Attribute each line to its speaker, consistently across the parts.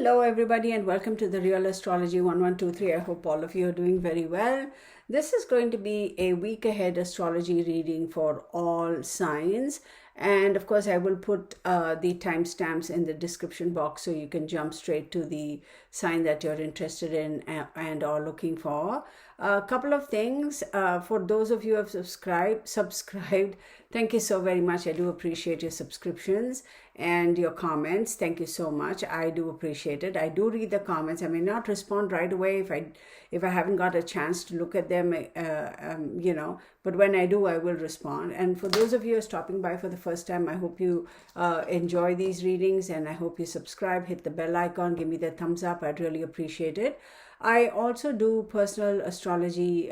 Speaker 1: Hello everybody and welcome to the Real Astrology 1123. I hope all of you are doing very well. This is going to be a week ahead astrology reading for all signs, and of course I will put the timestamps in the description box so you can jump straight to the sign that you're interested in and are looking for. A couple of things for those of you who have subscribed, thank you so very much. I do appreciate your subscriptions and your comments. Thank you so much. I do appreciate it. I do read the comments. I may not respond right away if I haven't got a chance to look at them, but when I do, I will respond. And for those of you who are stopping by for the first time, I hope you enjoy these readings, and I hope you subscribe, hit the bell icon, give me the thumbs up. I'd really appreciate it. I also do personal astrology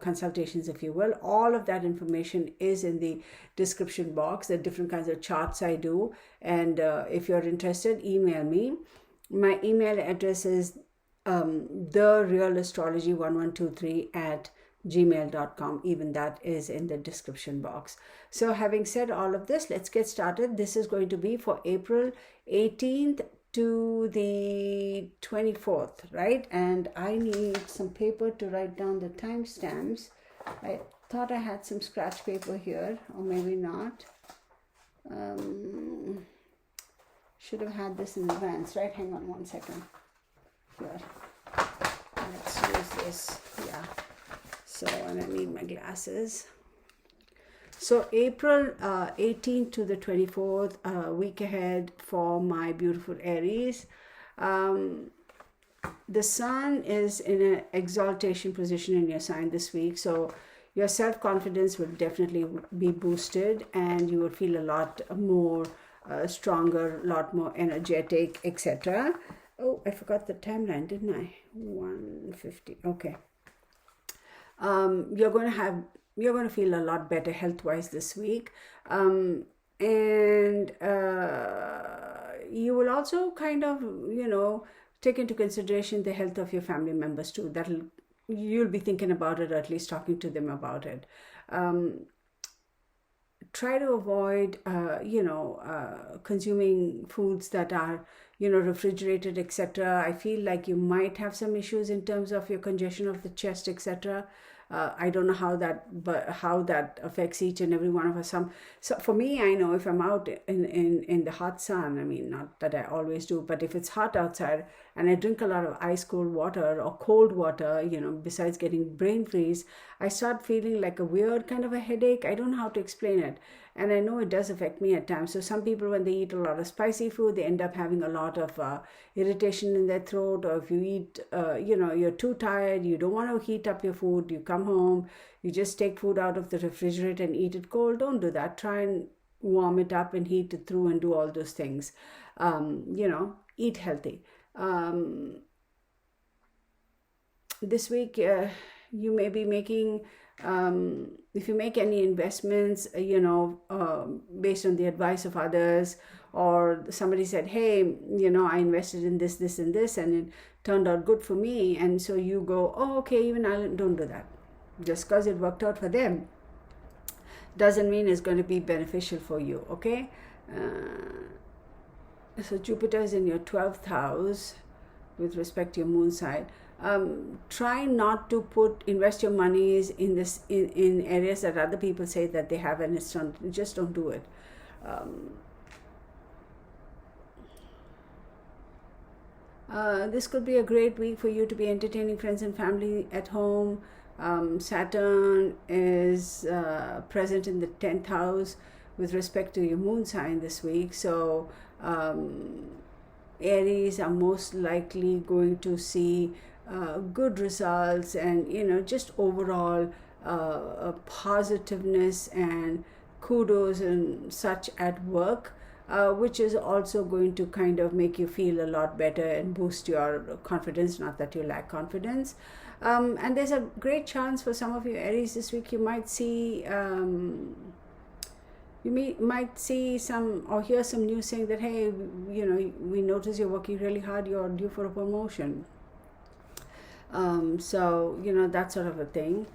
Speaker 1: consultations, if you will. All of that information is in the description box, the different kinds of charts I do. And if you're interested, email me. My email address is therealastrology1123@gmail.com. Even that is in the description box. So having said all of this, let's get started. This is going to be for April 18th to the 24th, right? And I need some paper to write down the timestamps. I thought I had some scratch paper here, or maybe not. Should have had this in advance, right? Hang on one second. Here, let's use this. Yeah. So, and I need my glasses. So April 18th to the 24th, week ahead for my beautiful Aries. The sun is in an exaltation position in your sign this week, so your self-confidence will definitely be boosted, and you will feel a lot more stronger, a lot more energetic, etc. Oh, I forgot the timeline, didn't I? 1:50. Okay. You're going to feel a lot better health-wise this week. And you will also kind of, take into consideration the health of your family members too. You'll be thinking about it, or at least talking to them about it. Try to avoid, consuming foods that are, refrigerated, etc. I feel like you might have some issues in terms of your congestion of the chest, etc. I don't know how that affects each and every one of us. So for me, I know if I'm out in the hot sun, I mean, not that I always do, but if it's hot outside and I drink a lot of ice cold water or cold water, besides getting brain freeze, I start feeling like a weird kind of a headache. I don't know how to explain it. And I know it does affect me at times. So some people, when they eat a lot of spicy food, they end up having a lot of irritation in their throat. Or if you eat, you're too tired, you don't want to heat up your food, you come home, you just take food out of the refrigerator and eat it cold. Don't do that. Try and warm it up and heat it through and do all those things. Eat healthy. This week, you may be making... if you make any investments, based on the advice of others, or somebody said, hey, I invested in this, and this, and it turned out good for me. And so you go, oh, okay, even I don't do that. Just because it worked out for them doesn't mean it's going to be beneficial for you, okay? So Jupiter is in your 12th house with respect to your moon side. Try not to invest your monies in areas that other people say that they have, and just don't do it. This could be a great week for you to be entertaining friends and family at home. Saturn is present in the 10th house with respect to your moon sign this week, so Aries are most likely going to see good results, and just overall positiveness and kudos and such at work, which is also going to kind of make you feel a lot better and boost your confidence, not that you lack confidence. And there's a great chance for some of you Aries this week. You might see some or hear some news saying that, hey, we notice you're working really hard, you're due for a promotion. So that sort of a thing.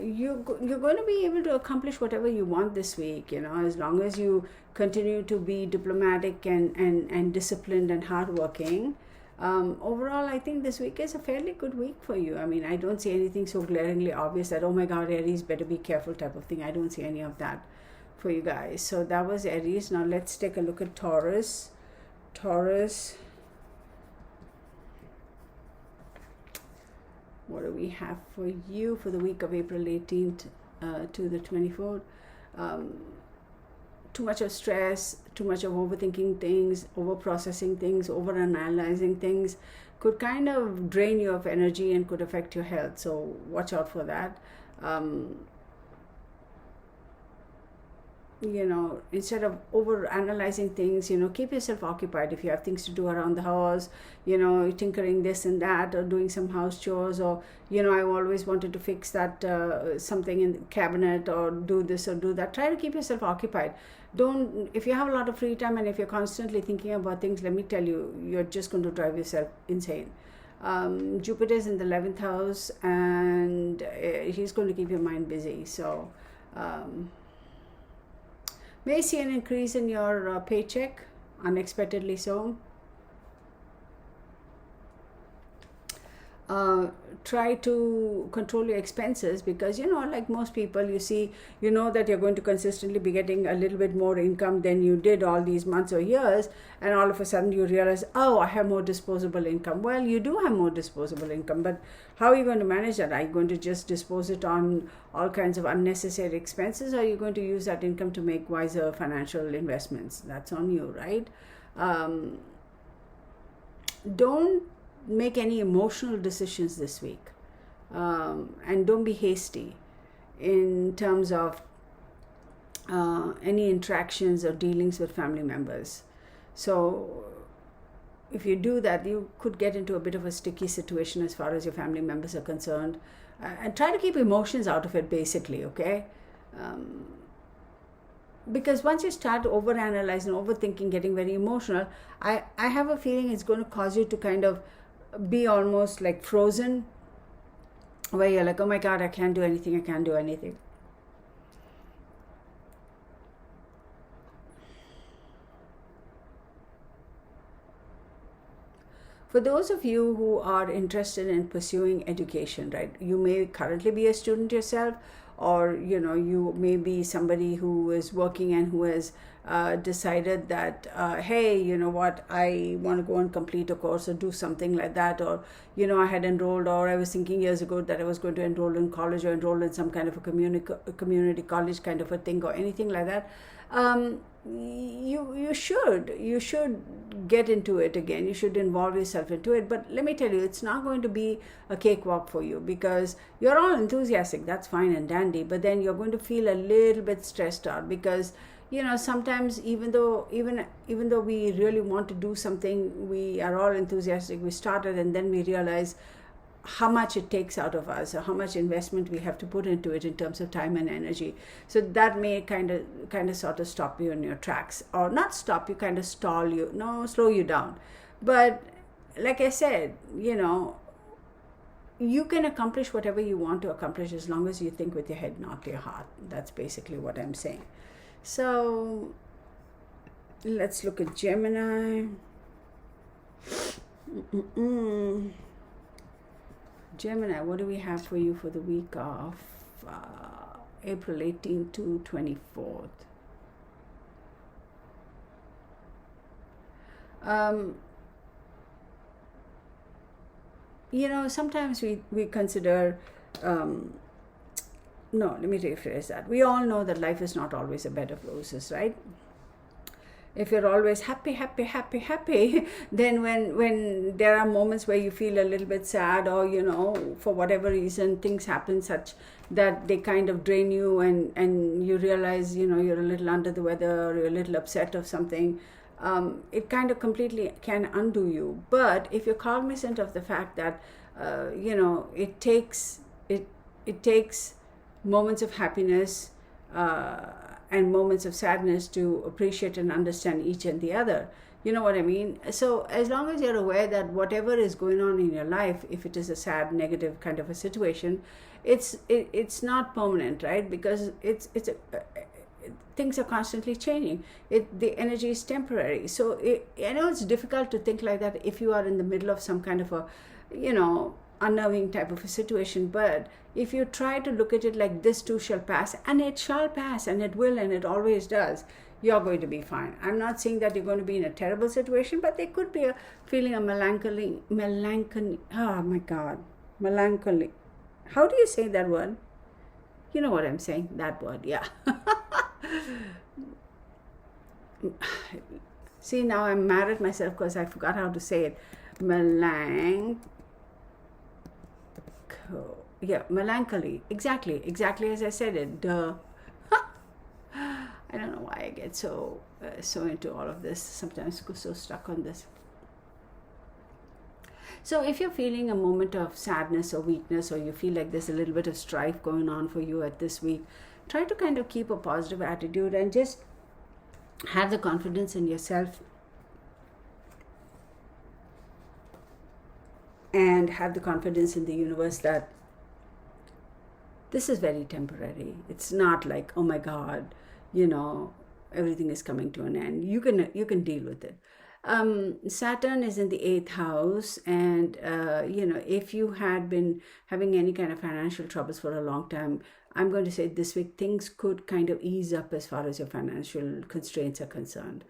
Speaker 1: you're going to be able to accomplish whatever you want this week, you know, as long as you continue to be diplomatic and disciplined and hardworking. Overall, I think this week is a fairly good week for you. I mean, I don't see anything so glaringly obvious that, oh my God, Aries, better be careful type of thing. I don't see any of that for you guys. So that was Aries. Now let's take a look at Taurus. Taurus. What do we have for you for the week of April 18th to the 24th? Too much of stress, too much of overthinking things, over-processing things, over-analyzing things could kind of drain you of energy and could affect your health. So watch out for that. You know, instead of over analyzing things, you know, keep yourself occupied. If you have things to do around the house, you know, tinkering this and that, or doing some house chores, or, you know, I always wanted to fix that something in the cabinet, or do this or do that. Try to keep yourself occupied. Don't, if you have a lot of free time and if you're constantly thinking about things, let me tell you, you're just going to drive yourself insane. Jupiter is in the 11th house, and he's going to keep your mind busy. So may see an increase in your paycheck, unexpectedly so. Try to control your expenses, because, you know, like most people, you see, you know that you're going to consistently be getting a little bit more income than you did all these months or years, and all of a sudden you realize, oh, I have more disposable income. Well, you do have more disposable income, but how are you going to manage that? Are you going to just dispose it on all kinds of unnecessary expenses, or are you going to use that income to make wiser financial investments? That's on you, right? Don't make any emotional decisions this week, and don't be hasty in terms of any interactions or dealings with family members. So if you do that, you could get into a bit of a sticky situation as far as your family members are concerned, and try to keep emotions out of it, basically, okay? Because once you start overanalyzing, overthinking, getting very emotional, I have a feeling it's going to cause you to kind of be almost like frozen, where you're like, oh my God, I can't do anything, I can't do anything. For those of you who are interested in pursuing education, right, you may currently be a student yourself, or, you know, you may be somebody who is working and who has decided that, hey, you know what, I want to go and complete a course or do something like that, or, you know, I had enrolled, or I was thinking years ago that I was going to enroll in college or enroll in some kind of a community college kind of a thing, or anything like that. You should get into it again. You should involve yourself into it. But let me tell you, it's not going to be a cakewalk for you, because you're all enthusiastic. That's fine and dandy. But then you're going to feel a little bit stressed out, because, you know, sometimes even though we really want to do something, we are all enthusiastic. We started, and then we realize how much it takes out of us, or how much investment we have to put into it in terms of time and energy. So that may kind of sort of stop you in your tracks, or not stop you, kind of slow you down. But like I said, you know, you can accomplish whatever you want to accomplish as long as you think with your head, not your heart. That's basically what I'm saying. So let's look at Gemini. Gemini, what do we have for you for the week of April 18th to 24th? You know, sometimes we consider, no, let me rephrase that. We all know that life is not always a bed of roses, right? If you're always happy, then when there are moments where you feel a little bit sad, or, you know, for whatever reason, things happen such that they kind of drain you, and you realize, you know, you're a little under the weather, or you're a little upset of something, it kind of completely can undo you. But if you're cognizant of the fact that, you know, it takes moments of happiness, and moments of sadness to appreciate and understand each and the other. You know what I mean? So as long as you're aware that whatever is going on in your life, if it is a sad, negative kind of a situation, it's not permanent, right? Because things are constantly changing. The energy is temporary. So I know it's difficult to think like that if you are in the middle of some kind of a, unnerving type of a situation. But if you try to look at it like this too shall pass, and it shall pass, and it will, and it always does, you're going to be fine. I'm not saying that you're going to be in a terrible situation, but there could be a feeling of melancholy. Oh my God, melancholy. How do you say that word? You know what I'm saying, that word, yeah. See, now I'm mad at myself because I forgot how to say it. Melancholy. Exactly as I said it. Duh. I don't know why I get so into all of this. Sometimes I go so stuck on this. So if you're feeling a moment of sadness or weakness, or you feel like there's a little bit of strife going on for you at this week, try to kind of keep a positive attitude and just have the confidence in yourself and have the confidence in the universe that this is very temporary. It's not like, oh my God, everything is coming to an end. You can deal with it. Saturn is in the 8th house, and if you had been having any kind of financial troubles for a long time, I'm going to say this week things could kind of ease up as far as your financial constraints are concerned.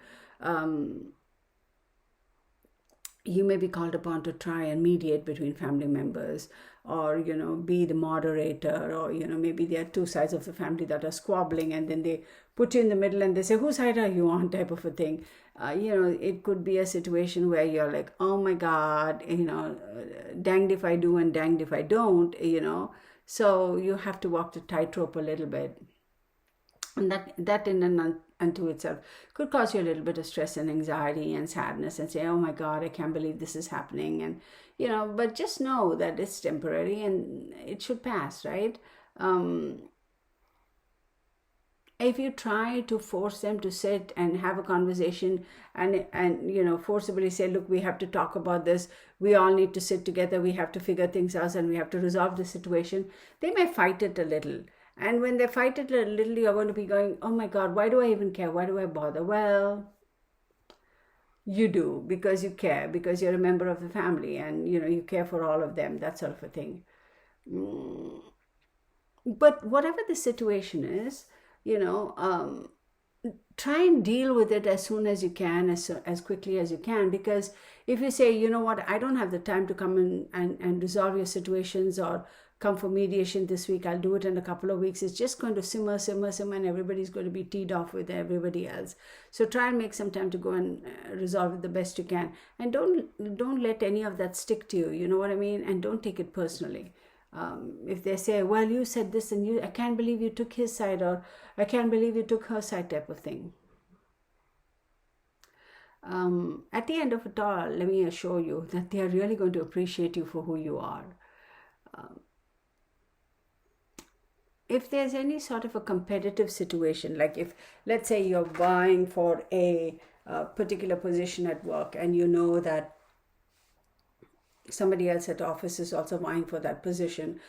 Speaker 1: You may be called upon to try and mediate between family members, or be the moderator, or maybe there are two sides of the family that are squabbling, and then they put you in the middle and they say, whose side are you on, type of a thing. It could be a situation where you're like, oh my God, danged if I do and danged if I don't, so you have to walk the tightrope a little bit. And that in and unto itself could cause you a little bit of stress and anxiety and sadness, and say, oh my God, I can't believe this is happening. And but just know that it's temporary and it should pass, right? If you try to force them to sit and have a conversation and forcibly say, look, we have to talk about this, we all need to sit together, we have to figure things out, and we have to resolve the situation, they may fight it a little. And when they fight it a little, you're going to be going, oh my God, why do I even care? Why do I bother? Well, you do, because you care, because you're a member of the family, and you care for all of them, that sort of a thing. But whatever the situation is, try and deal with it as soon as you can, as quickly as you can. Because if you say, you know what, I don't have the time to come in and resolve your situations or come for mediation this week, I'll do it in a couple of weeks, it's just going to simmer, and everybody's going to be teed off with everybody else. So try and make some time to go and resolve it the best you can, and don't let any of that stick to you, you know what I mean? And don't take it personally. If they say, well, you said this, and I can't believe you took his side, or I can't believe you took her side, type of thing. At the end of it all, let me assure you that they are really going to appreciate you for who you are. If there's any sort of a competitive situation, like if, let's say, you're vying for a particular position at work, and you know that somebody else at office is also vying for that position,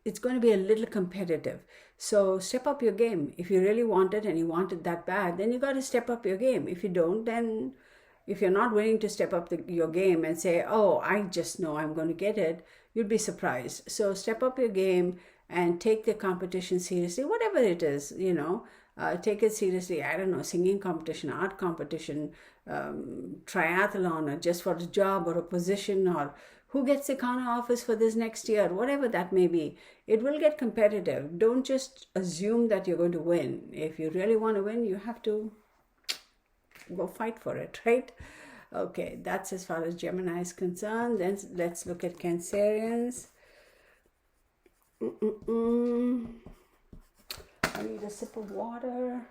Speaker 1: it's going to be a little competitive. So step up your game. If you really want it and you want it that bad, then you got to step up your game. If you don't, then if you're not willing to step up your game and say, oh, I just know I'm going to get it, you'll be surprised. So step up your game and take the competition seriously, whatever it is, take it seriously. I don't know, singing competition, art competition, triathlon, or just for a job or a position, or who gets the corner office for this next year, whatever that may be. It will get competitive. Don't just assume that you're going to win. If you really want to win, you have to go fight for it, right? Okay, that's as far as Gemini is concerned. Then let's look at Cancerians. I need a sip of water.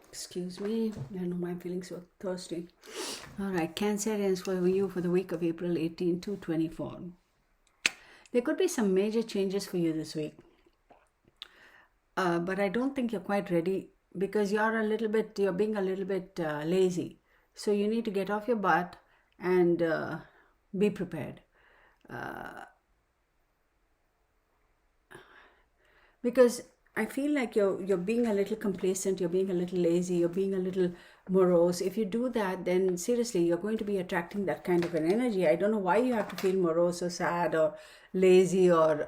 Speaker 1: Excuse me, I don't know why I'm feeling so thirsty. All right, Cancerians, for you for the week of April 18 to 24. There could be some major changes for you this week. but I don't think you're quite ready because you're being a little bit lazy. So you need to get off your butt and be prepared. Because I feel like you're being a little complacent, you're being a little lazy, you're being a little morose. If you do that, then seriously, you're going to be attracting that kind of an energy. I don't know why you have to feel morose or sad or lazy or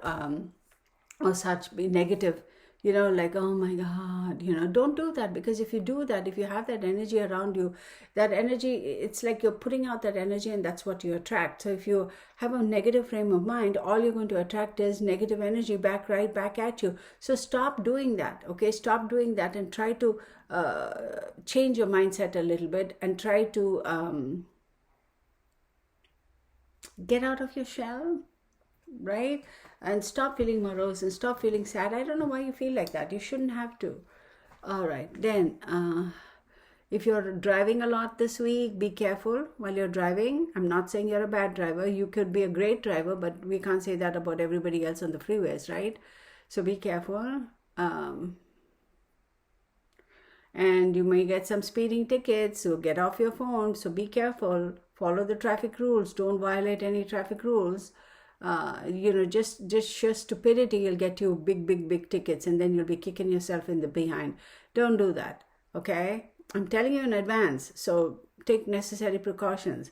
Speaker 1: such, be negative, like, oh my god, don't do that. Because if you do that, if you have that energy around you, that energy, it's like you're putting out that energy, and that's what you attract. So if you have a negative frame of mind, all you're going to attract is negative energy right back at you. So stop doing that. Okay, stop doing that and try to change your mindset a little bit, and try to get out of your shell, right? And stop feeling morose and stop feeling sad. I don't know why you feel like that. You shouldn't have to. All right, then if you're driving a lot this week, be careful while you're driving. I'm not saying you're a bad driver. You could be a great driver, but we can't say that about everybody else on the freeways, right? So be careful. And you may get some speeding tickets, so get off your phone. So be careful. Follow the traffic rules. Don't violate any traffic rules. Just sheer stupidity, you'll get you big tickets, and then you'll be kicking yourself in the behind. Don't do that, okay? I'm telling you in advance, so take necessary precautions.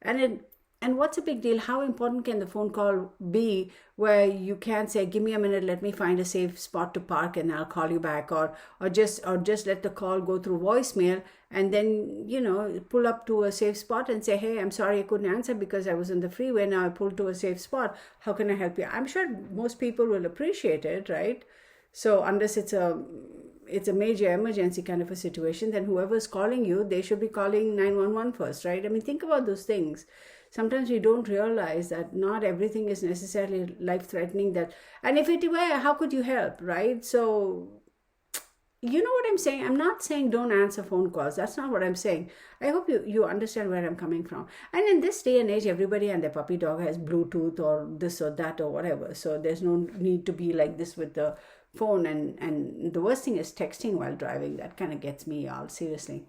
Speaker 1: And what's a big deal? How important can the phone call be where you can say, give me a minute, let me find a safe spot to park and I'll call you back, or just let the call go through voicemail, and then pull up to a safe spot and say, hey, I'm sorry I couldn't answer because I was on the freeway. Now I pulled to a safe spot. How can I help you? I'm sure most people will appreciate it, right? So unless it's a major emergency kind of a situation, then whoever's calling you, they should be calling 911 first, right? I mean, think about those things. Sometimes we don't realize that not everything is necessarily life-threatening. And if it were, how could you help, right? So, you know what I'm saying? I'm not saying don't answer phone calls. That's not what I'm saying. I hope you understand where I'm coming from. And in this day and age, everybody and their puppy dog has Bluetooth or this or that or whatever. So there's no need to be like this with the phone. And the worst thing is texting while driving. That kind of gets me all seriously.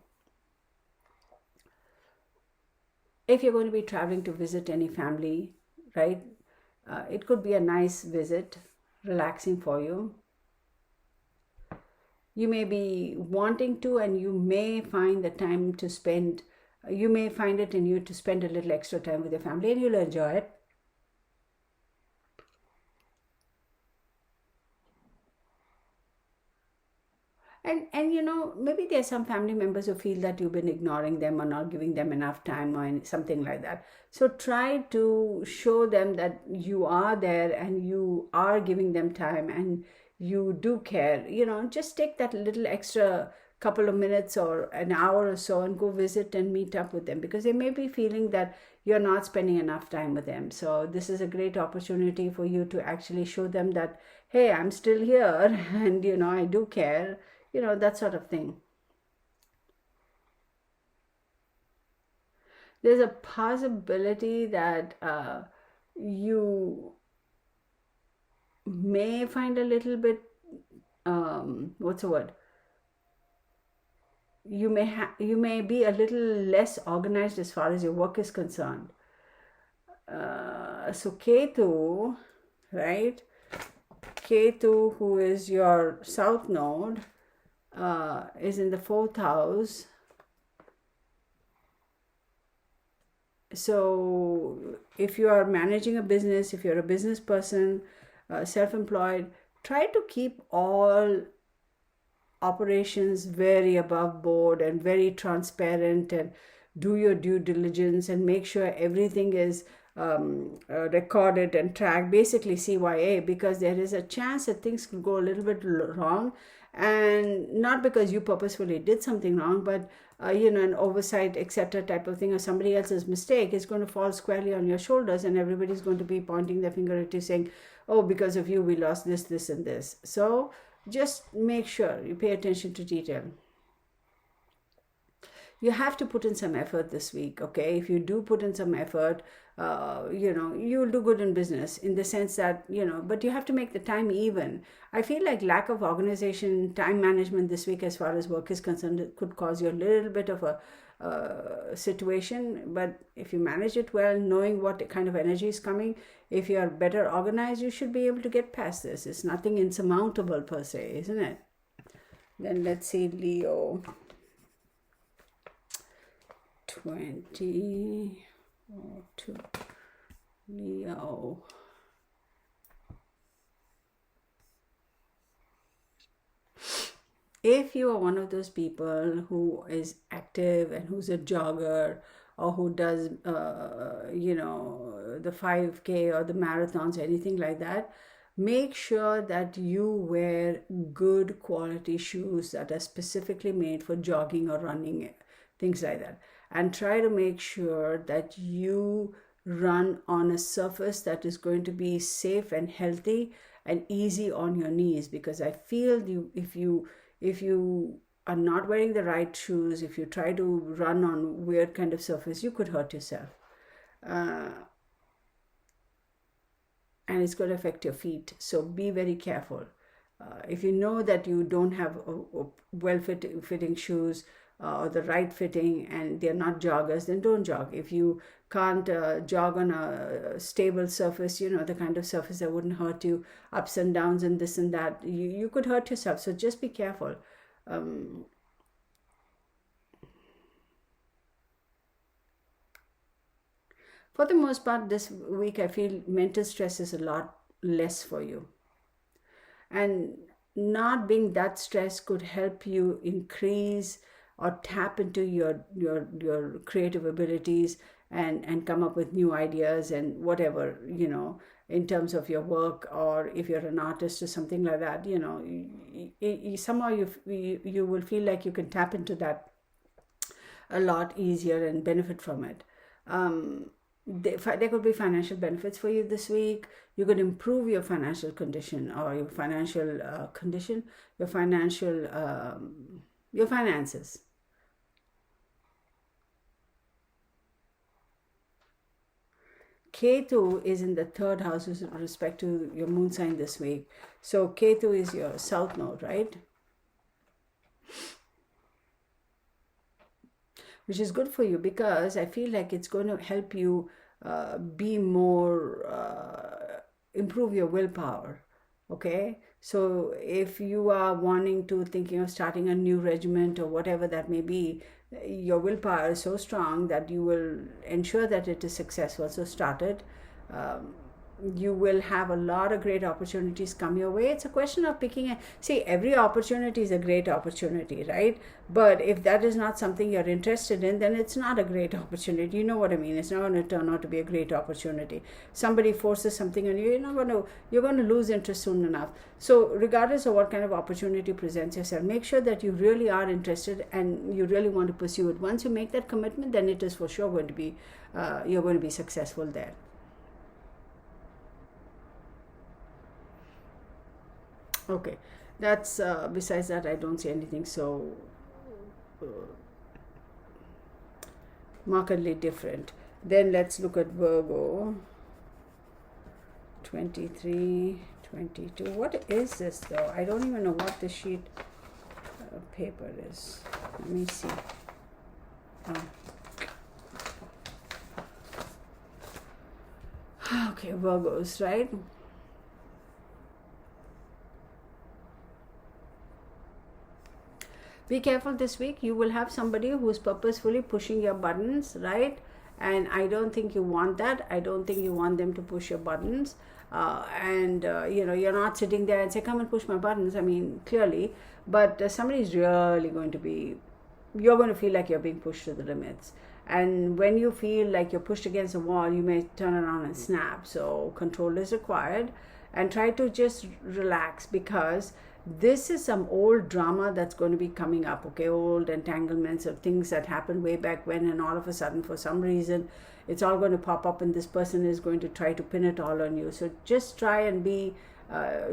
Speaker 1: If you're going to be traveling to visit any family, right, it could be a nice visit, relaxing for you. You may be wanting to, and you may find the time to spend, you may find it in you to spend a little extra time with your family, and you'll enjoy it. And maybe there's some family members who feel that you've been ignoring them or not giving them enough time or something like that. So try to show them that you are there and you are giving them time and you do care. Just take that little extra couple of minutes or an hour or so and go visit and meet up with them, because they may be feeling that you're not spending enough time with them. So this is a great opportunity for you to actually show them that, hey, I'm still here and I do care. That sort of thing. There's a possibility that you may find a little bit, what's the word? You may be a little less organized as far as your work is concerned. So Ketu, right? Ketu, who is your south node, is in the 4th house. So if you are managing a business, if you're a business person, self-employed, try to keep all operations very above board and very transparent, and do your due diligence and make sure everything is recorded and tracked, basically CYA, because there is a chance that things could go a little bit wrong. And not because you purposefully did something wrong, but an oversight, etc. type of thing, or somebody else's mistake is going to fall squarely on your shoulders, and everybody's going to be pointing their finger at you saying, oh, because of you we lost this and this. So just make sure you pay attention to detail. you have to put in some effort this week, okay? If you do put in some effort, you'll do good in business, in the sense that, but you have to make the time even. I feel like lack of organization, time management this week as far as work is concerned, it could cause you a little bit of a situation. But if you manage it well, knowing what kind of energy is coming, if you are better organized, you should be able to get past this. It's nothing insurmountable per se, isn't it? Then let's see Leo. 20 to Leo. If you are one of those people who is active and who's a jogger, or who does the 5K or the marathons, anything like that, make sure that you wear good quality shoes that are specifically made for jogging or running, things like that. And try to make sure that you run on a surface that is going to be safe and healthy and easy on your knees, because I feel if you are not wearing the right shoes, if you try to run on weird kind of surface, you could hurt yourself. And it's going to affect your feet. So be very careful. If you know that you don't have well-fitting shoes, or the right fitting, and they're not joggers, then don't jog. If you can't jog on a stable surface, the kind of surface that wouldn't hurt you, ups and downs and this and that, you could hurt yourself. So just be careful. For the most part, this week, I feel mental stress is a lot less for you. And not being that stressed could help you increase or tap into your creative abilities and come up with new ideas and whatever, in terms of your work, or if you're an artist or something like that, somehow you will feel like you can tap into that a lot easier and benefit from it. There could be financial benefits for you this week. You could improve your financial condition, or your financial condition, your finances. Ketu is in the third house with respect to your moon sign this week. So Ketu is your south node, right? Which is good for you, because I feel like it's going to help you be more, improve your willpower. Okay, so if you are thinking of starting a new regiment or whatever that may be, your willpower is so strong that you will ensure that it is successful. So start it. You will have a lot of great opportunities come your way. It's a question of picking. See, every opportunity is a great opportunity, right? But if that is not something you're interested in, then it's not a great opportunity. You know what I mean? It's not going to turn out to be a great opportunity. Somebody forces something on you, you're going to lose interest soon enough. So regardless of what kind of opportunity presents yourself, make sure that you really are interested and you really want to pursue it. Once you make that commitment, then it is for sure going to be, you're going to be successful there. Okay, that's besides that, I don't see anything so markedly different. Then let's look at Virgo. 23, 22. What is this though? I don't even know what the sheet of paper is. Let me see. Okay, Virgos, right? Be careful this week. You will have somebody who's purposefully pushing your buttons, right? And I don't think you want that. I don't think you want them to push your buttons. You're not sitting there and say, come and push my buttons. I mean, clearly. But somebody's really going to be, you're going to feel like you're being pushed to the limits. And when you feel like you're pushed against a wall, you may turn around and snap. So control is required. And try to just relax, because this is some old drama that's going to be coming up, okay? Old entanglements of things that happened way back when, and all of a sudden, for some reason, it's all going to pop up, and this person is going to try to pin it all on you. So just try and be,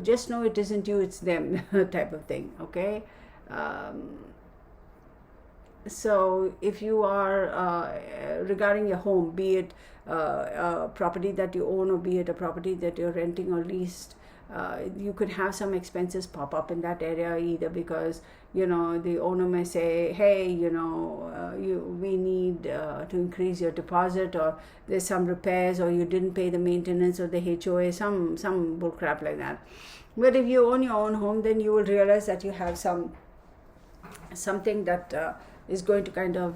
Speaker 1: just know it isn't you, it's them type of thing, okay? So if you are regarding your home, be it a property that you own or be it a property that you're renting or leased, you could have some expenses pop up in that area, either because the owner may say, hey, we need to increase your deposit, or there's some repairs, or you didn't pay the maintenance or the HOA, some bull crap like that. But if you own your own home, then you will realize that you have something that is going to kind of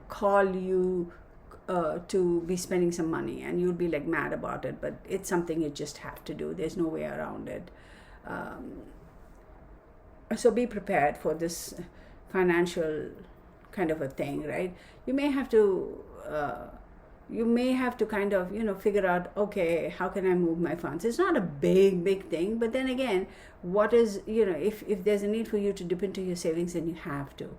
Speaker 1: call you to be spending some money, and you'll be like mad about it, but it's something you just have to do. There's no way around it. So be prepared for this financial kind of a thing, right? You may have to kind of figure out, okay, how can I move my funds? It's not a big thing, but then again, what is, if there's a need for you to dip into your savings, then you have to.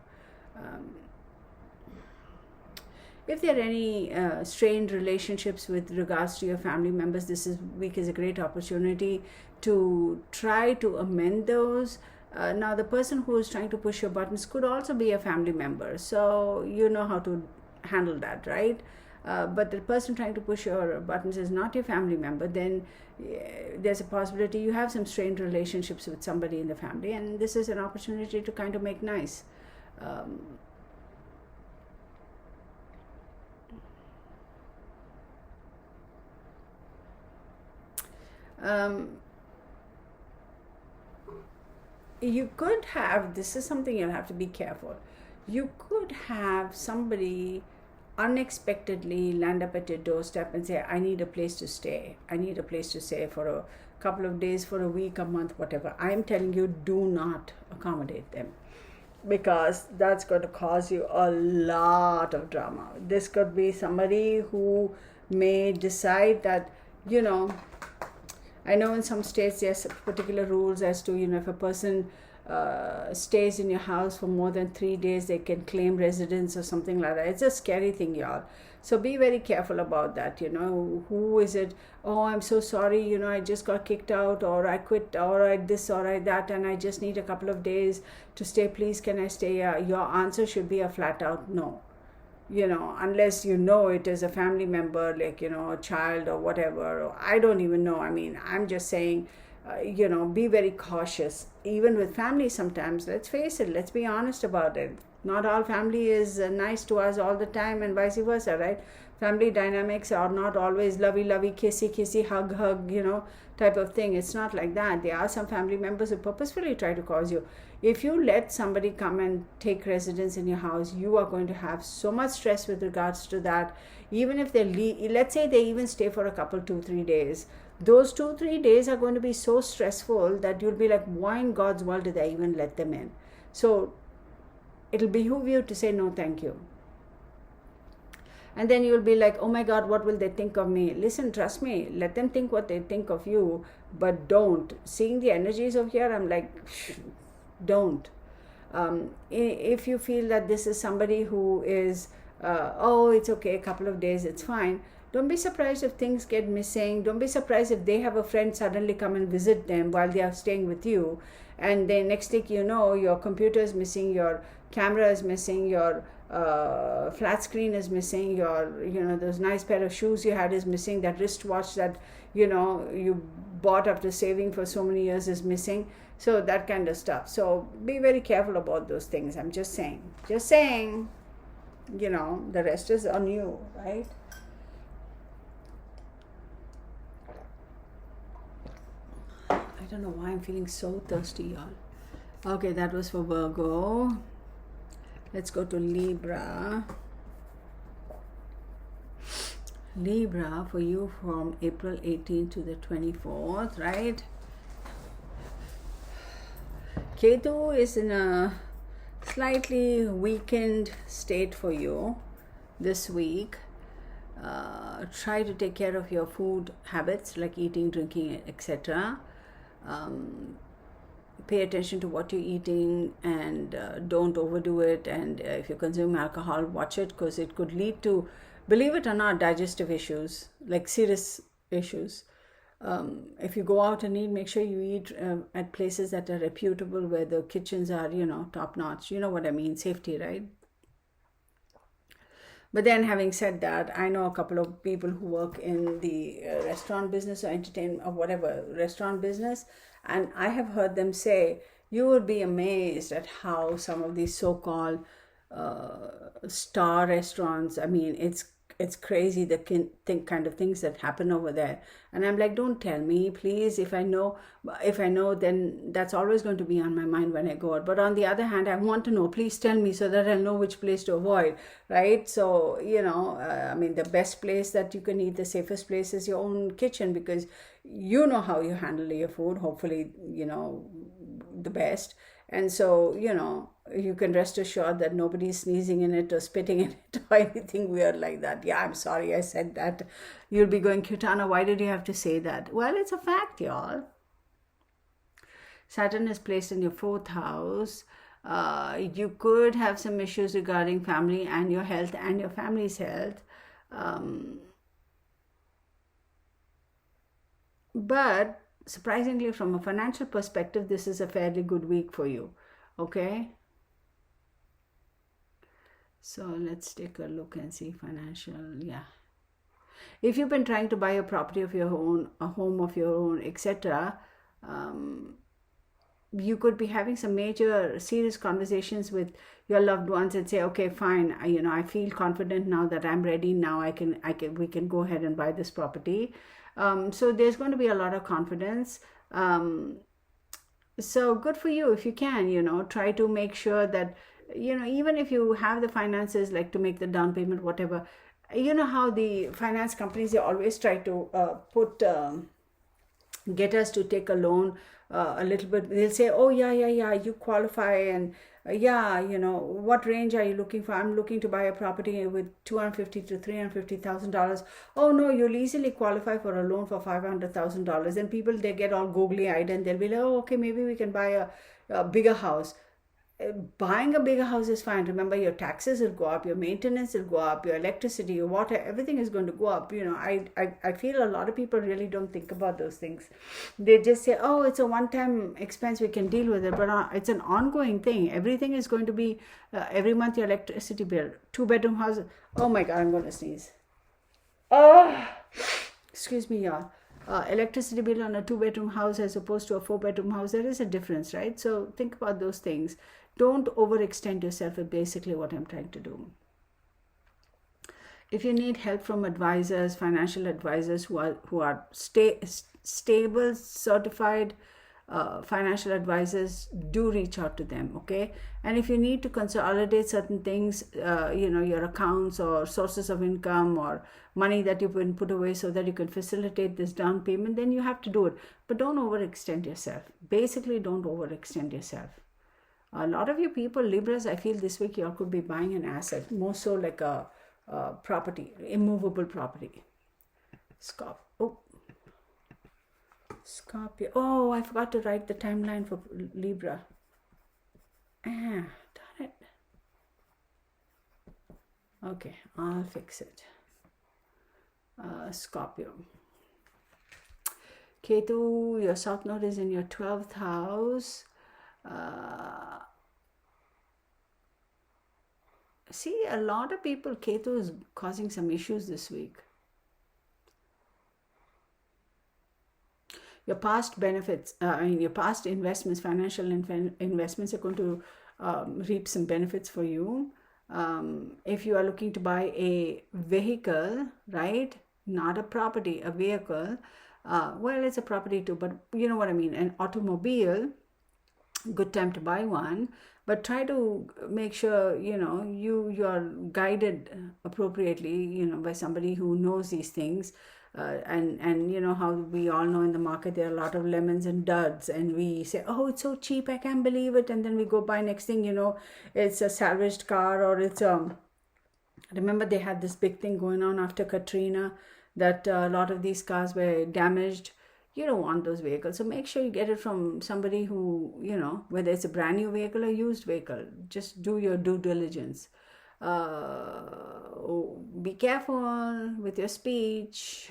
Speaker 1: If there are any strained relationships with regards to your family members, this week is a great opportunity to try to amend those. Now, the person who is trying to push your buttons could also be a family member, so you know how to handle that, right? But the person trying to push your buttons is not your family member, then there's a possibility you have some strained relationships with somebody in the family, and this is an opportunity to kind of make nice. You could have, this is something you'll have to be careful, you could have somebody unexpectedly land up at your doorstep and say, I need a place to stay. I need a place to stay for a couple of days, for a week, a month, whatever. I'm telling you, do not accommodate them, because that's going to cause you a lot of drama. This could be somebody who may decide that, I know in some states there's particular rules as to, if a person stays in your house for more than 3 days, they can claim residence or something like that. It's a scary thing, y'all. So be very careful about that. Who is it? Oh, I'm so sorry, I just got kicked out, or I quit, or I this, or I that, and I just need a couple of days to stay. Please, can I stay? Your answer should be a flat out no. Unless it is a family member, like, a child or whatever, or I don't even know. I mean, I'm just saying, be very cautious. Even with family sometimes, let's face it, let's be honest about it. Not all family is nice to us all the time, and vice versa, right? Family dynamics are not always lovey, kissy, hug, type of thing. It's not like that. There are some family members who purposefully try to cause you. If you let somebody come and take residence in your house, you are going to have so much stress with regards to that. Even if let's say they even stay for a couple, 2-3 days, those 2-3 days are going to be so stressful that you'll be like, why in God's world did I even let them in? So it'll behoove you to say no, thank you. And then you'll be like, oh my God, what will they think of me? Listen, trust me, let them think what they think of you, but don't. Seeing the energies of here, I'm like, don't. If you feel that this is somebody who is, it's okay, a couple of days, it's fine. Don't be surprised if things get missing. Don't be surprised if they have a friend suddenly come and visit them while they are staying with you. And then next thing you know, your computer is missing, your camera is missing, your flat screen is missing, your, those nice pair of shoes you had is missing, that wristwatch that, you bought after saving for so many years is missing. So that kind of stuff. So be very careful about those things. I'm just saying, the rest is on you, right? I don't know why I'm feeling so thirsty, y'all. Okay, that was for Virgo. Let's go to Libra. Libra, for you from April 18th to the 24th, right? Ketu is in a slightly weakened state for you this week. Try to take care of your food habits, like eating, drinking, etc. Pay attention to what you're eating, and don't overdo it. And if you consume alcohol, watch it, because it could lead to, believe it or not, digestive issues, like serious issues. If you go out and eat, make sure you eat at places that are reputable, where the kitchens are, top notch. You know what I mean? Safety, right? But then having said that, I know a couple of people who work in the restaurant business or entertainment or whatever restaurant business, and I have heard them say, you would be amazed at how some of these so-called star restaurants, I mean, it's crazy the kind of things that happen over there. And I'm like, don't tell me, please. If I know, then that's always going to be on my mind when I go out. But on the other hand, I want to know, please tell me so that I'll know which place to avoid, right? So, I mean, the best place that you can eat, the safest place is your own kitchen, because you know how you handle your food, hopefully, the best. And so, you can rest assured that nobody's sneezing in it or spitting in it or anything weird like that. Yeah, I'm sorry I said that. You'll be going, Kitana, why did you have to say that? Well, it's a fact, y'all. Saturn is placed in your 4th house. You could have some issues regarding family and your health and your family's health. But surprisingly, from a financial perspective, this is a fairly good week for you. Okay? So let's take a look and see financial. Yeah. If you've been trying to buy a property of your own, a home of your own, etc., you could be having some major serious conversations with your loved ones and say, okay, fine, I feel confident now that I'm ready. Now we can go ahead and buy this property. So there's going to be a lot of confidence. So good for you if you can, try to make sure that, even if you have the finances, like to make the down payment, whatever, how the finance companies, they always try to get us to take a loan a little bit. They'll say, oh, yeah, you qualify, and what range are you looking for? I'm looking to buy a property with $250,000 to $350,000. Oh no, you'll easily qualify for a loan for $500,000. And people, they get all googly eyed and they'll be like, oh, okay, maybe we can buy a bigger house. Buying a bigger house is fine. Remember, your taxes will go up, your maintenance will go up, your electricity, your water, everything is going to go up. I feel a lot of people really don't think about those things. They just say, oh, it's a one-time expense, we can deal with it. But it's an ongoing thing. Everything is going to be every month your electricity bill. 2-bedroom house. Oh my God, I'm going to sneeze. Oh, excuse me, y'all. Electricity bill on a 2-bedroom house as opposed to a 4-bedroom house, there is a difference, right? So think about those things. Don't overextend yourself is basically what I'm trying to do. If you need help from advisors, financial advisors who are stable, certified financial advisors, do reach out to them, okay? And if you need to consolidate certain things, your accounts or sources of income or money that you've been put away so that you can facilitate this down payment, then you have to do it. But don't overextend yourself. Basically, don't overextend yourself. A lot of you people, Libras, I feel this week you all could be buying an asset, more so like a property, immovable property. Scorpio. Oh, I forgot to write the timeline for Libra. Darn it. Okay, I'll fix it. Scorpio. Ketu, your South Node is in your 12th house. See, a lot of people, Ketu is causing some issues this week. Your past benefits, your past investments, financial investments are going to reap some benefits for you. If you are looking to buy a vehicle, right? Not a property, a vehicle. Well, it's a property too, but you know what I mean. An automobile, good time to buy one. But try to make sure, you are guided appropriately, by somebody who knows these things. And how we all know in the market there are a lot of lemons and duds, and we say, oh, it's so cheap, I can't believe it, and then we go buy, next thing it's a salvaged car, or it's remember they had this big thing going on after Katrina that a lot of these cars were damaged. You don't want those vehicles, so make sure you get it from somebody who, whether it's a brand new vehicle or used vehicle, just do your due diligence. Be careful with your speech.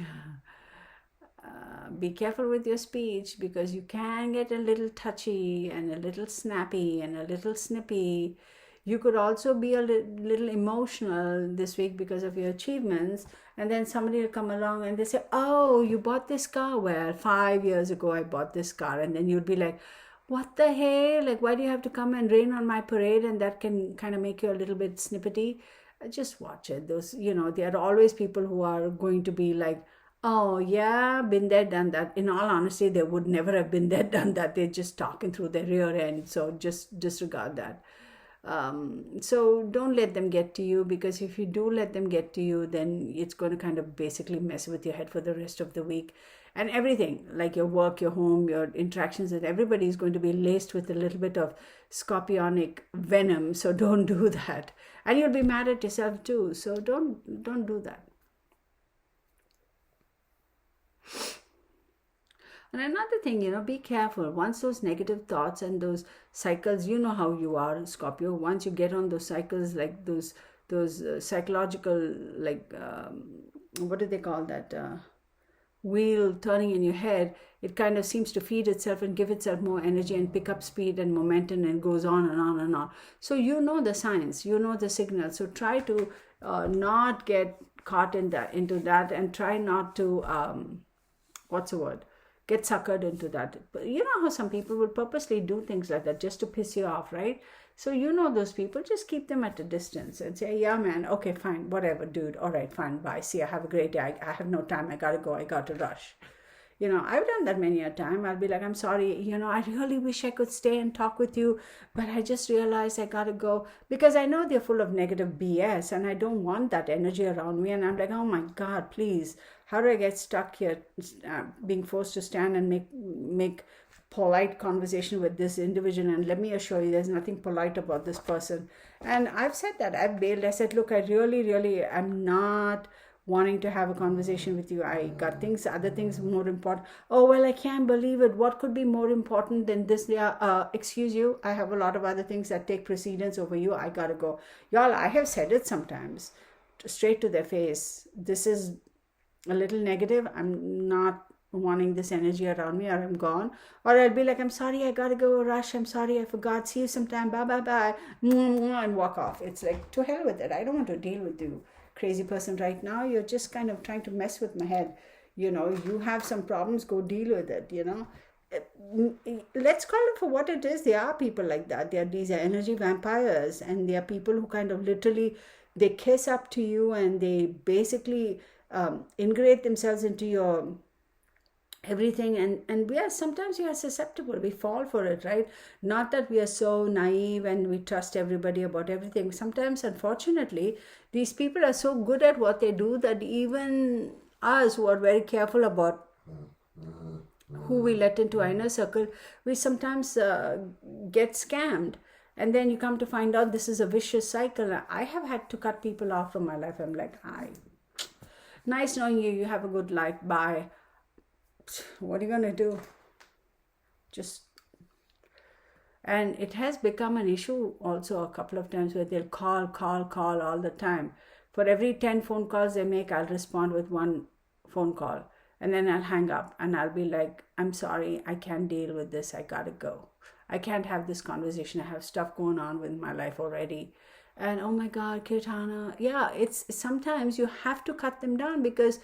Speaker 1: Be careful with your speech, because you can get a little touchy and a little snappy and a little snippy. You could also be a little emotional this week because of your achievements, and then somebody will come along and they say, oh, you bought this car. Well, 5 years ago I bought this car. And then you'd be like, what the hell? Like, why do you have to come and rain on my parade? And that can kind of make you a little bit snippety. Just watch it. Those, there are always people who are going to be like, oh yeah, been there, done that. In all honesty, they would never have been there, done that. They're just talking through their rear end. So just disregard that. So don't let them get to you, because if you do let them get to you, then it's going to kind of basically mess with your head for the rest of the week. And everything, like your work, your home, your interactions with everybody is going to be laced with a little bit of scorpionic venom. So don't do that. And you'll be mad at yourself too. So don't do that. And another thing, be careful. Once those negative thoughts and those cycles, you know how you are, Scorpio. Once you get on those cycles, like those psychological, like, what do they call that? Wheel turning in your head, it kind of seems to feed itself and give itself more energy and pick up speed and momentum, and goes on and on and on. So you know the signs, you know the signals. So try to not get caught into that, and try not to, get suckered into that. But you know how some people will purposely do things like that just to piss you off, right? So you know those people, just keep them at a distance and say, yeah, man, okay, fine, whatever, dude. All right, fine, bye. See, I have a great day. I have no time. I got to go. I got to rush. I've done that many a time. I'll be like, I'm sorry, I really wish I could stay and talk with you, but I just realized I got to go, because I know they're full of negative BS, and I don't want that energy around me. And I'm like, oh my God, please, how do I get stuck here, being forced to stand and make polite conversation with this individual? And let me assure you, there's nothing polite about this person. And I've said that. I've bailed. I said, look, I really am not wanting to have a conversation with you. I got other things more important. Oh, well, I can't believe it. What could be more important than this? Excuse you, I have a lot of other things that take precedence over you. I gotta go. Y'all, I have said it sometimes, straight to their face. This is a little negative. I'm not wanting this energy around me, or I'm gone. Or I'll be like, I'm sorry, I gotta go, rush. I'm sorry, I forgot. See you sometime. Bye. And walk off. It's like, to hell with it. I don't want to deal with you, crazy person, right now. You're just kind of trying to mess with my head. You have some problems, go deal with it. Let's call it for what it is. There are people like that. These are energy vampires, and they are people who kind of literally, they kiss up to you, and they basically integrate themselves into your everything. And sometimes we are susceptible, we fall for it, right? Not that we are so naive and we trust everybody about everything. Sometimes, unfortunately, these people are so good at what they do that even us, who are very careful about who we let into our inner circle, we sometimes get scammed. And then you come to find out this is a vicious cycle. I have had to cut people off from my life. I'm like, nice knowing you. You have a good life. Bye. What are you going to do? And it has become an issue also a couple of times, where they'll call all the time. For every 10 phone calls they make, I'll respond with one phone call. And then I'll hang up, and I'll be like, I'm sorry, I can't deal with this. I got to go. I can't have this conversation. I have stuff going on with my life already. And oh my God, Kirtana. Yeah, it's sometimes you have to cut them down, because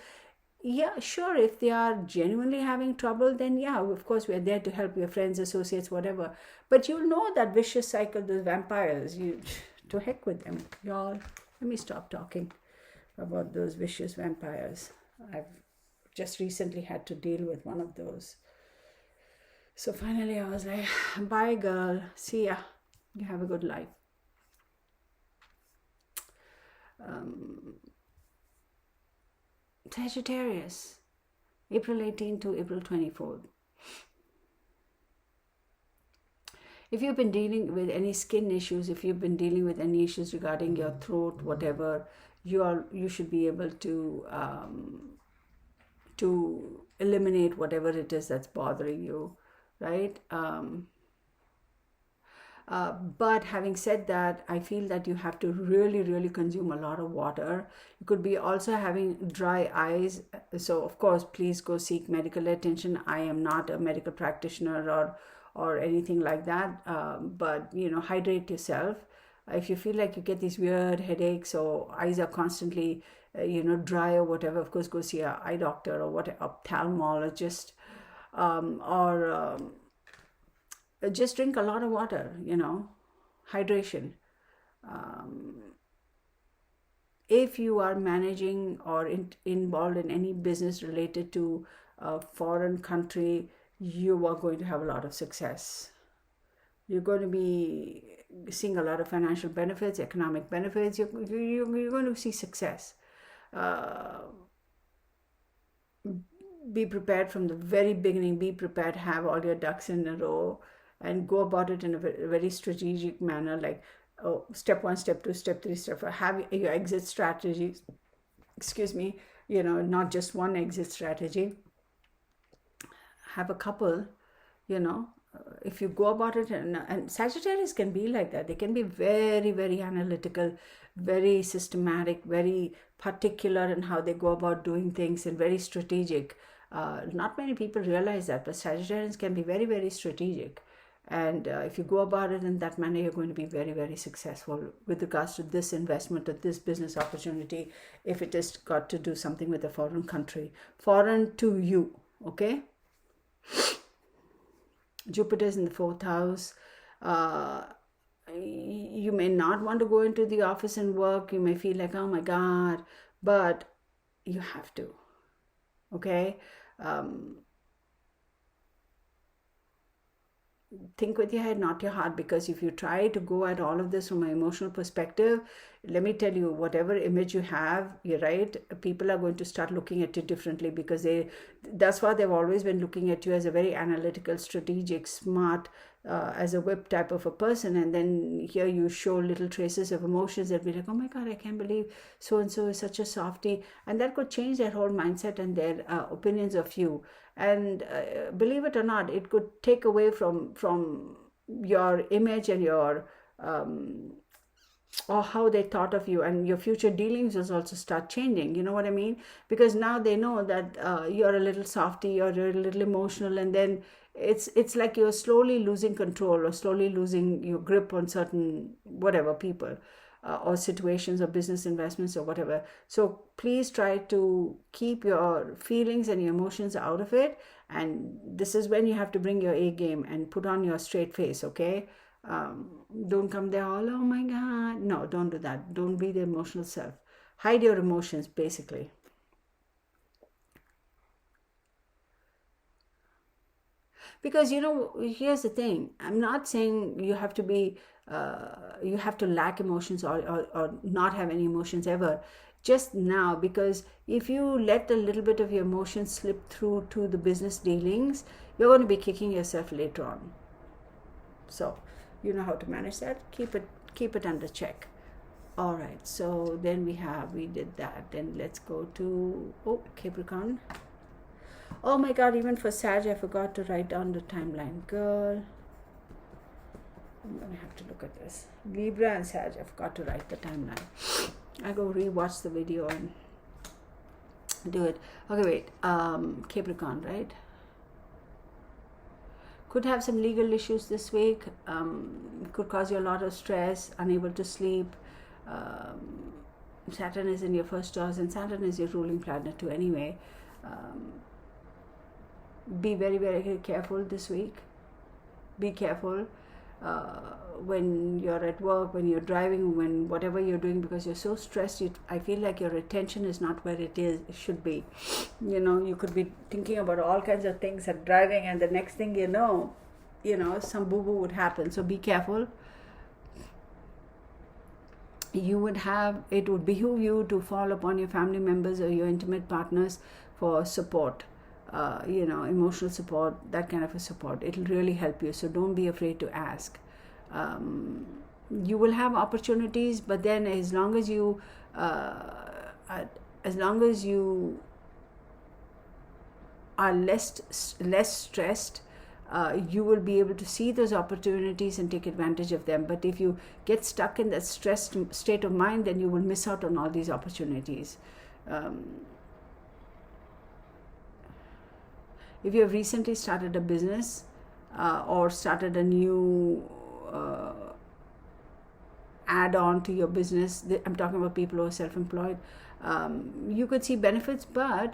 Speaker 1: yeah, sure, if they are genuinely having trouble, then yeah, of course, we're there to help your friends, associates, whatever. But you know that vicious cycle, those vampires, to heck with them. Y'all, let me stop talking about those vicious vampires. I've just recently had to deal with one of those. So finally I was like, bye girl, see ya, you have a good life. Sagittarius, April 18th to April 24th. If you've been dealing with any skin issues, if you've been dealing with any issues regarding your throat, whatever, you should be able to eliminate whatever it is that's bothering you, right? But having said that, I feel that you have to really consume a lot of water. You could be also having dry eyes. So of course, please go seek medical attention. I am not a medical practitioner or anything like that. But hydrate yourself. If you feel like you get these weird headaches or eyes are constantly, dry or whatever, of course, go see an eye doctor or what, ophthalmologist, or just drink a lot of water, hydration. If you are managing or involved in any business related to a foreign country, you are going to have a lot of success. You're going to be seeing a lot of financial benefits, economic benefits. You're going to see success. Be prepared from the very beginning. Be prepared, have all your ducks in a row, and go about it in a very strategic manner, like step 1, step 2, step 3, step 4. Have your exit strategies, not just one exit strategy. Have a couple, if you go about it, and Sagittarius can be like that. They can be very, very analytical, very systematic, very particular in how they go about doing things, and very strategic. Not many people realize that, but Sagittarians can be very, very strategic. And if you go about it in that manner, you're going to be very, very successful with regards to this investment or this business opportunity, if it has got to do something with a foreign country, foreign to you, okay? Jupiter is in the 4th house. You may not want to go into the office and work. You may feel like, oh my God, but you have to, okay? Think with your head, not your heart, because if you try to go at all of this from an emotional perspective, let me tell you, whatever image you have, you're right, people are going to start looking at you differently, because that's why they've always been looking at you as a very analytical, strategic, smart, as a whip type of a person. And then here you show little traces of emotions that be like, oh my God, I can't believe so-and-so is such a softie. And that could change their whole mindset and their opinions of you. And believe it or not, it could take away from your image and your or how they thought of you, and your future dealings will also start changing. You know what I mean? Because now they know that you're a little softy or you're a little emotional, and then it's like you're slowly losing control or slowly losing your grip on certain whatever people. Or situations or business investments or whatever. So please try to keep your feelings and your emotions out of it. And this is when you have to bring your A game and put on your straight face, okay? Don't come there all, oh my God. No, don't do that. Don't be the emotional self. Hide your emotions, basically. Because, here's the thing. I'm not saying you have to be, you have to lack emotions or not have any emotions ever. Just now, because if you let a little bit of your emotions slip through to the business dealings, you're going to be kicking yourself later on. So, you know how to manage that. Keep it under check. All right. So then we did that. Then let's go to Capricorn. Oh my God, even for Sag, I forgot to write down the timeline. Girl, I'm going to have to look at this. Libra and Sag, I forgot to write the timeline. I go rewatch the video and do it. Okay, wait. Capricorn, right? Could have some legal issues this week. Could cause you a lot of stress, unable to sleep. Saturn is in your first house, and Saturn is your ruling planet too anyway. Be very, very careful this week. Be careful when you're at work, when you're driving, when whatever you're doing, because you're so stressed. I feel like your attention is not where it should be. You could be thinking about all kinds of things and driving, and the next thing you know, some boo-boo would happen. So be careful. It would behoove you to fall upon your family members or your intimate partners for support. Emotional support, that kind of a support. It'll really help you. So don't be afraid to ask. You will have opportunities, but then as long as you are less stressed, you will be able to see those opportunities and take advantage of them. But if you get stuck in that stressed state of mind, then you will miss out on all these opportunities. If you have recently started a business or started a new add on to your business. I'm talking about people who are self-employed. You could see benefits, but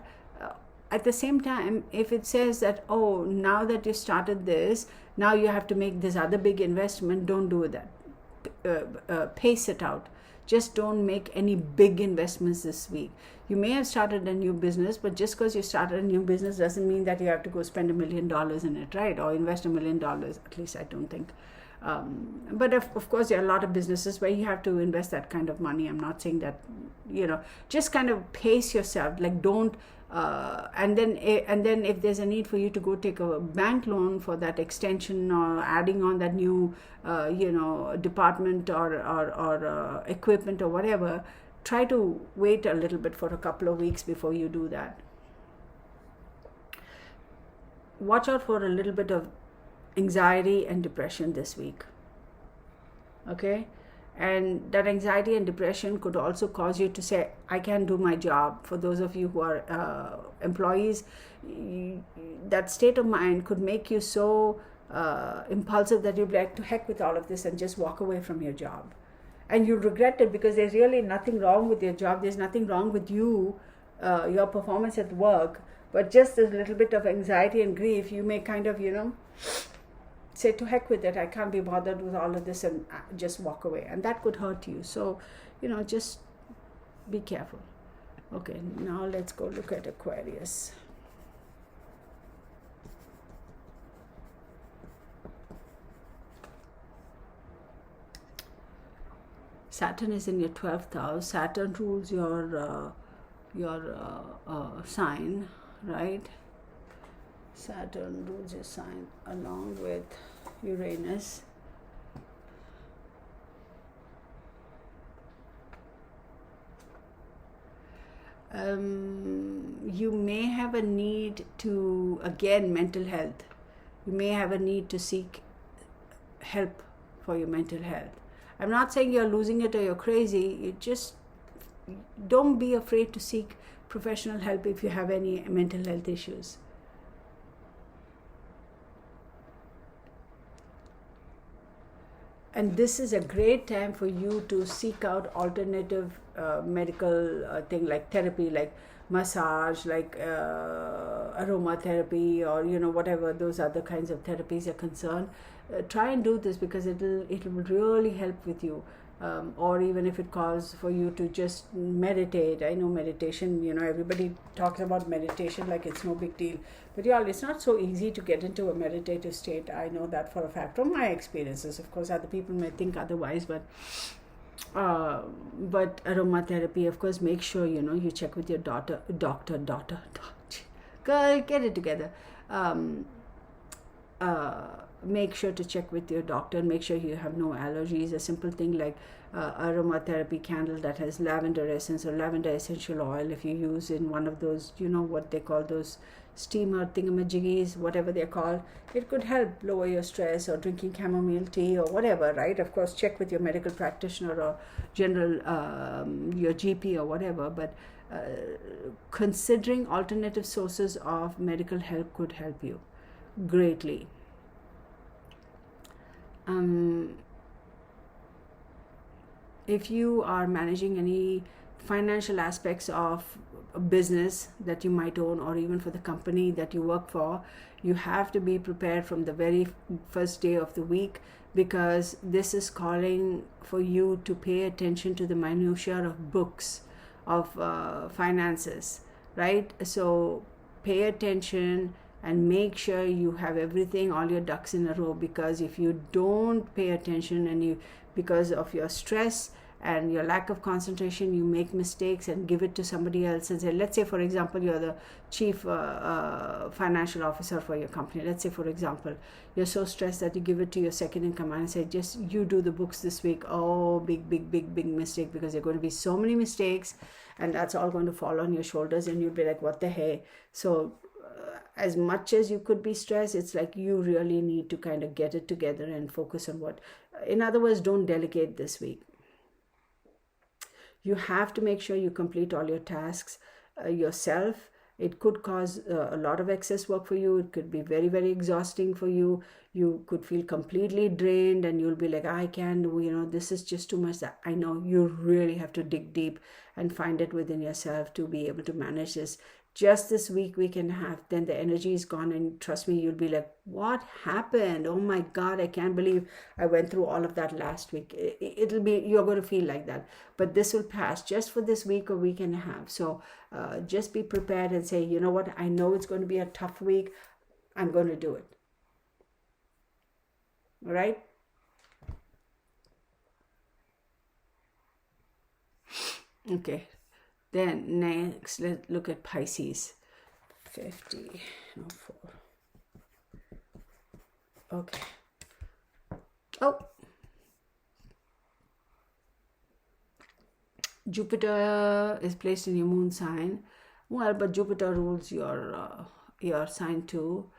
Speaker 1: at the same time, if it says that, oh, now that you started this, now you have to make this other big investment, don't do that. Pace it out. Just don't make any big investments this week. You may have started a new business, but just because you started a new business doesn't mean that you have to go spend $1 million in it, right? Or invest $1 million. At least I don't think. But of course, there are a lot of businesses where you have to invest that kind of money. I'm not saying that, just kind of pace yourself. Like, don't. And then if there's a need for you to go take a bank loan for that extension or adding on that new department or equipment or whatever, try to wait a little bit for a couple of weeks before you do that. Watch out for a little bit of anxiety and depression this week. Okay? And that anxiety and depression could also cause you to say, I can't do my job. For those of you who are employees, that state of mind could make you so impulsive that you'd be like, to heck with all of this, and just walk away from your job. And you'll regret it, because there's really nothing wrong with your job. There's nothing wrong with you, your performance at work. But just a little bit of anxiety and grief, you may kind of, say, to heck with it, I can't be bothered with all of this, and just walk away. And that could hurt you. So, just be careful. Okay, now let's go look at Aquarius. Saturn is in your 12th house. Saturn rules your sign, right? Saturn rules your sign along with Uranus. You may have a need to, again, mental health. You may have a need to seek help for your mental health. I'm not saying you're losing it or you're crazy. You just don't be afraid to seek professional help if you have any mental health issues. And this is a great time for you to seek out alternative medical thing like therapy, like massage, like aromatherapy, or whatever those other kinds of therapies are concerned. Try and do this, because it will really help with you. Or even if it calls for you to just meditate. I know meditation, everybody talks about meditation like it's no big deal. But y'all, it's not so easy to get into a meditative state. I know that for a fact from my experiences. Of course, other people may think otherwise, but aromatherapy, of course, make sure, you check with your doctor. Girl, get it together. Make sure to check with your doctor and make sure you have no allergies. A simple thing like aromatherapy candle that has lavender essence or lavender essential oil, if you use in one of those, what they call those steamer thingamajiggies, whatever they're called, it could help lower your stress, or drinking chamomile tea or whatever, right? Of course, check with your medical practitioner or general, your GP or whatever, but considering alternative sources of medical help could help you greatly. If you are managing any financial aspects of a business that you might own, or even for the company that you work for, you have to be prepared from the very first day of the week, because this is calling for you to pay attention to the minutiae of books, of finances, right? So pay attention and make sure you have everything, all your ducks in a row, because if you don't pay attention and because of your stress and your lack of concentration, you make mistakes and give it to somebody else and say, let's say, for example, you're the chief financial officer for your company. Let's say, for example, you're so stressed that you give it to your second in command and say, just you do the books this week. Oh, big mistake, because there are going to be so many mistakes, and that's all going to fall on your shoulders, and you'll be like, what the hey? So as much as you could be stressed, it's like you really need to kind of get it together and focus on what, in other words, don't delegate this week. You have to make sure you complete all your tasks yourself, It could cause a lot of excess work for you. It could be very, very exhausting for you. You could feel completely drained and you'll be like, I can't do, this is just too much. I know you really have to dig deep and find it within yourself to be able to manage this. Just this week and a half, then the energy is gone, and trust me, you'll be like, what happened? Oh my God, I can't believe I went through all of that last week. You're going to feel like that, but this will pass just for this week or week and a half. So just be prepared and say, you know what, I know it's going to be a tough week. I'm going to do it. All right? Okay. Then next, let's look at Pisces. 50, no, 4. Okay. Oh. Jupiter is placed in your moon sign. Well, but Jupiter rules your sign too.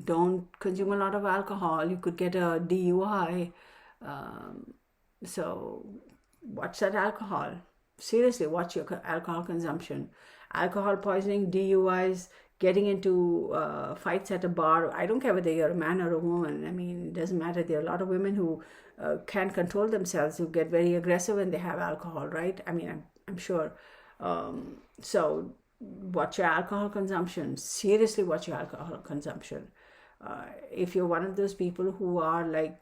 Speaker 1: Don't consume a lot of alcohol. You could get a DUI. So watch that alcohol. Seriously, watch your alcohol consumption. Alcohol poisoning, DUIs, getting into fights at a bar. I don't care whether you're a man or a woman. I mean, it doesn't matter. There are a lot of women who can't control themselves, who get very aggressive when they have alcohol, right? I mean, I'm sure. So watch your alcohol consumption. Seriously, watch your alcohol consumption. If you're one of those people who are like,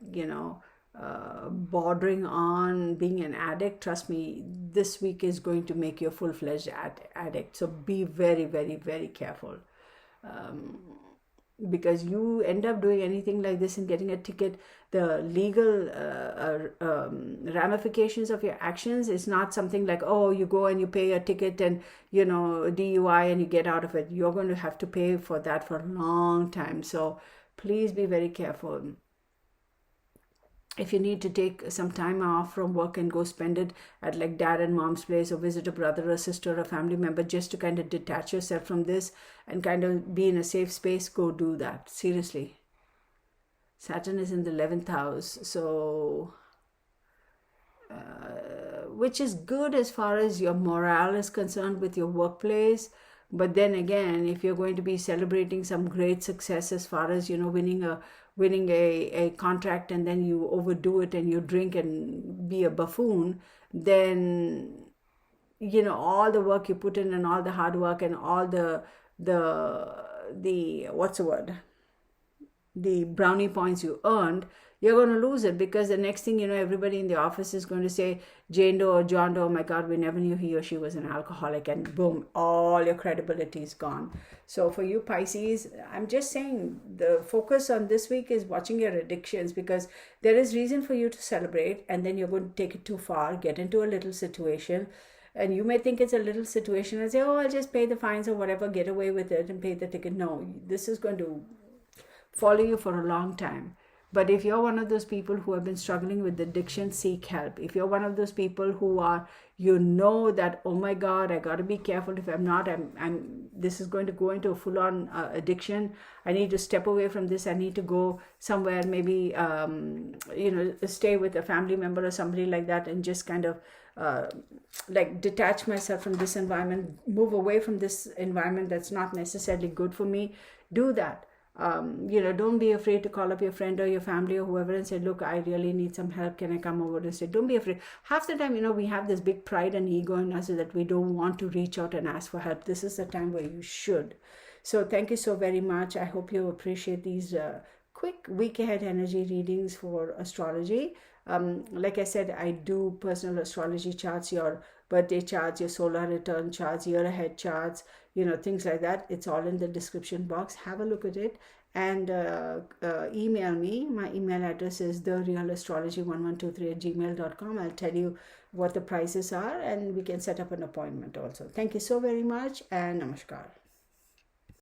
Speaker 1: bordering on being an addict, trust me, this week is going to make you a full-fledged addict. So be very, very, very careful. Because you end up doing anything like this and getting a ticket, the legal ramifications of your actions is not something like, oh, you go and you pay a ticket and, DUI and you get out of it. You're going to have to pay for that for a long time. So please be very careful. If you need to take some time off from work and go spend it at like dad and mom's place, or visit a brother or sister or a family member just to kind of detach yourself from this and kind of be in a safe space, go do that. Seriously. Saturn is in the 11th house. So, which is good as far as your morale is concerned with your workplace. But then again, if you're going to be celebrating some great success as far as, winning a contract, and then you overdo it and you drink and be a buffoon, then, all the work you put in and all the hard work and all the what's the word? The brownie points you earned, you're going to lose it, because the next thing you know, everybody in the office is going to say, Jane Doe or John Doe, oh my God, we never knew he or she was an alcoholic, and boom, all your credibility is gone. So for you Pisces, I'm just saying the focus on this week is watching your addictions, because there is reason for you to celebrate, and then you're going to take it too far, get into a little situation, and you may think it's a little situation and say, oh, I'll just pay the fines or whatever, get away with it and pay the ticket. No, this is going to follow you for a long time. But if you're one of those people who have been struggling with addiction, seek help. If you're one of those people who are, that, oh my God, I got to be careful. If I'm not, this is going to go into a full-on addiction. I need to step away from this. I need to go somewhere, maybe, stay with a family member or somebody like that, and just kind of detach myself from this environment, move away from this environment that's not necessarily good for me. Do that. Don't be afraid to call up your friend or your family or whoever and say, look, I really need some help. Can I come over and say, don't be afraid. Half the time, we have this big pride and ego in us that we don't want to reach out and ask for help. This is the time where you should. So thank you so very much. I hope you appreciate these quick week ahead energy readings for astrology. Like I said, I do personal astrology charts, your birthday charts, your solar return charts, year ahead charts, things like that. It's all in the description box. Have a look at it and email me. My email address is therealastrology1123@gmail.com. I'll tell you what the prices are, and we can set up an appointment also. Thank you so very much, and namaskar.